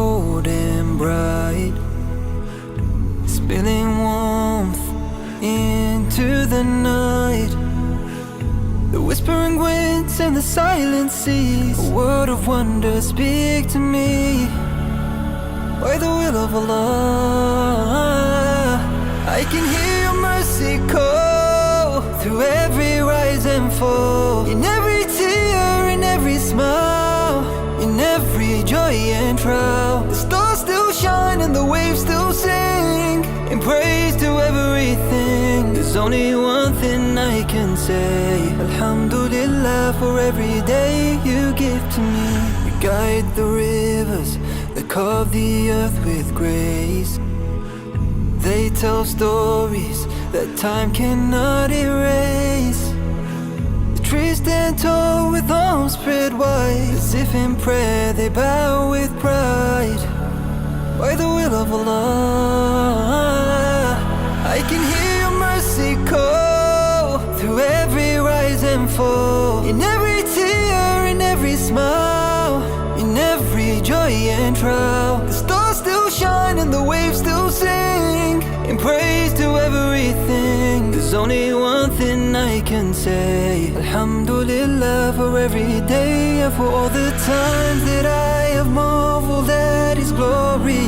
golden bright, spilling warmth into the night. The whispering winds and the silent seas, a world of wonder speak to me. By the will of Allah, I can hear your mercy call through every rise and fall, in every tear, in every smile, in every joy and trial. The stars still shine and the waves still sing in praise to everything. There's only one thing I can say: Alhamdulillah for every day you give to me. You guide the rivers that carve the earth with grace. They tell stories that time cannot erase. The trees stand tall with arms spread wide, as if in prayer they bow with pride. By the will of Allah, I can hear your mercy call through every rise and fall, in every tear, in every smile, in every joy and trial. The stars still shine and the waves still sing in praise to everything. There's only one thing I can say: Alhamdulillah for every day, and for all the times that I have marveled at His glory.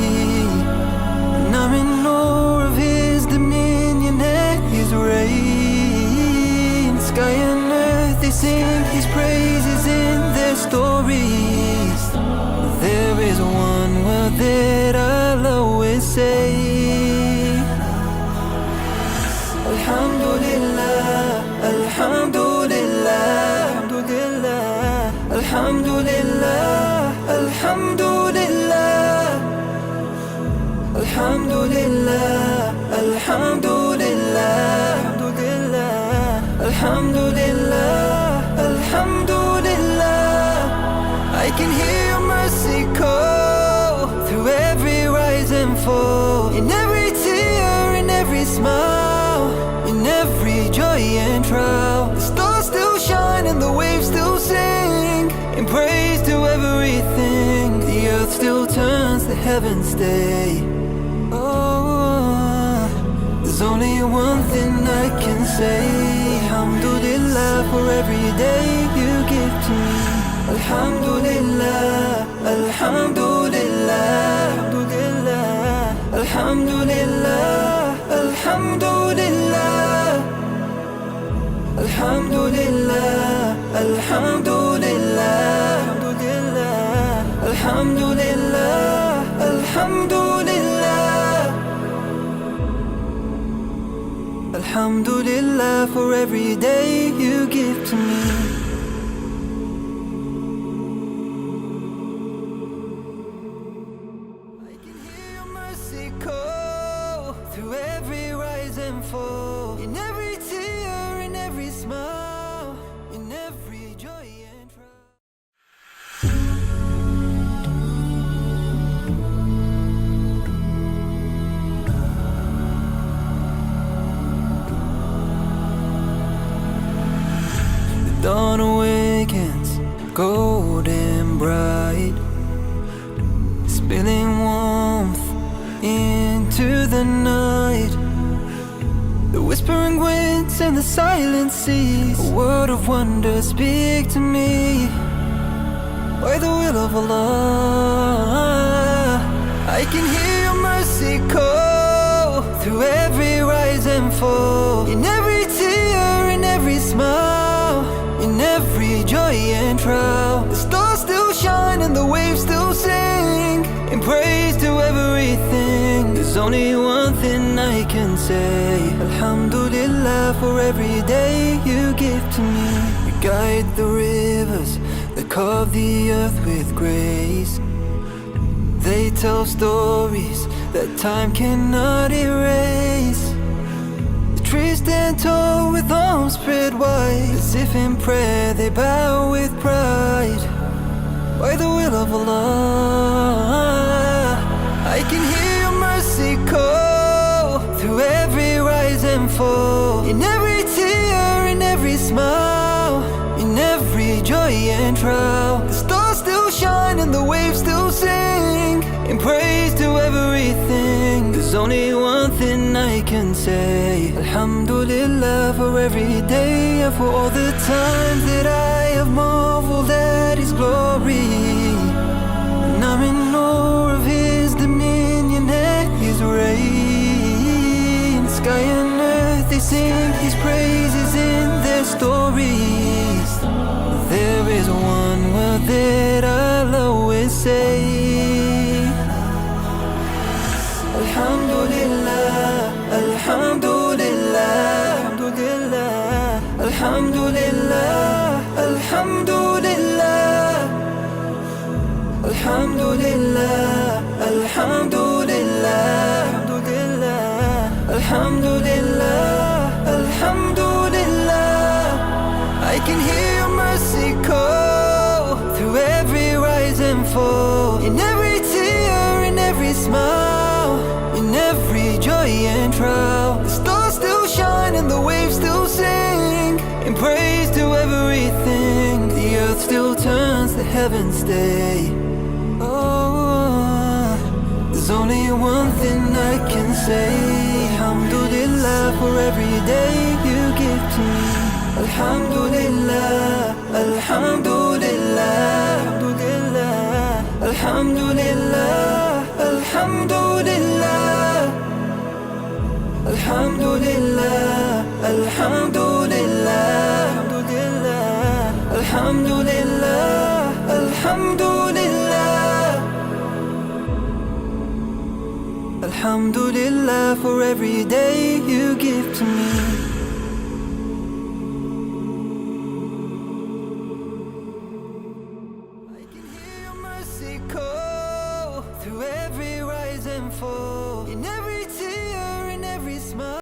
And I'm in awe of His dominion and His reign. Sky and earth, they sing His praises in their stories. There is one word that I'll always say: Alhamdulillah, Alhamdulillah, Alhamdulillah, Alhamdulillah, Alhamdulillah, Alhamdulillah, Alhamdulillah, Alhamdulillah. I can hear your mercy call through every rise and fall, in every tear, in every smile, in every joy and trial. The stars still shine and the waves still sing in praise to everything. The earth still turns, the heavens stay. Oh, there's only one thing I can say: Alhamdulillah for every day you give to me. Alhamdulillah, Alhamdulillah, Alhamdulillah, Alhamdulillah, Alhamdulillah, Alhamdulillah, Alhamdulillah, Alhamdulillah, Alhamdulillah for every day you give to me. In every tear, in every smile, in every joy and trial. The dawn awakens, golden bright, spilling warmth into the night. The whispering winds and the silent seas, a world of wonder speak to me. By the will of Allah, I can hear your mercy call through every rise and fall, in every tear, in every smile, in every joy and trial. The stars still shine and the waves still sing in praise to everything. There's only one thing I can say: Alhamdulillah for every day you give to me. You guide the rivers that carve the earth with grace. They tell stories that time cannot erase. The trees stand tall with arms spread wide, as if in prayer they bow with pride. By the will of Allah, I can hear your mercy call through every rise and fall, in every tear, in every smile, in every joy and trial. The stars still shine and the waves still sing There's only one thing I can say. Alhamdulillah for every day, and for all the times that I have marveled at His glory. And I'm in awe of His dominion and His reign. Sky and earth, they sing His praises in their stories. There is one word that I'll always say. Alhamdulillah, Alhamdulillah, Alhamdulillah, Alhamdulillah, Alhamdulillah, Alhamdulillah, Alhamdulillah, Alhamdulillah. I can hear Your mercy call through every rise and fall, in every tear, in every smile, in every joy and trial. The stars still shine and the waves still sing in praise to everything. The earth still turns, the heavens stay. Oh, there's only one thing I can say. Alhamdulillah for every day You give to me. Alhamdulillah, Alhamdulillah, Alhamdulillah, Alhamdulillah, Alhamdulillah, Alhamdulillah, Alhamdulillah, Alhamdulillah, Alhamdulillah for every day You give to me. Through every rise and fall, in every tear, in every smile.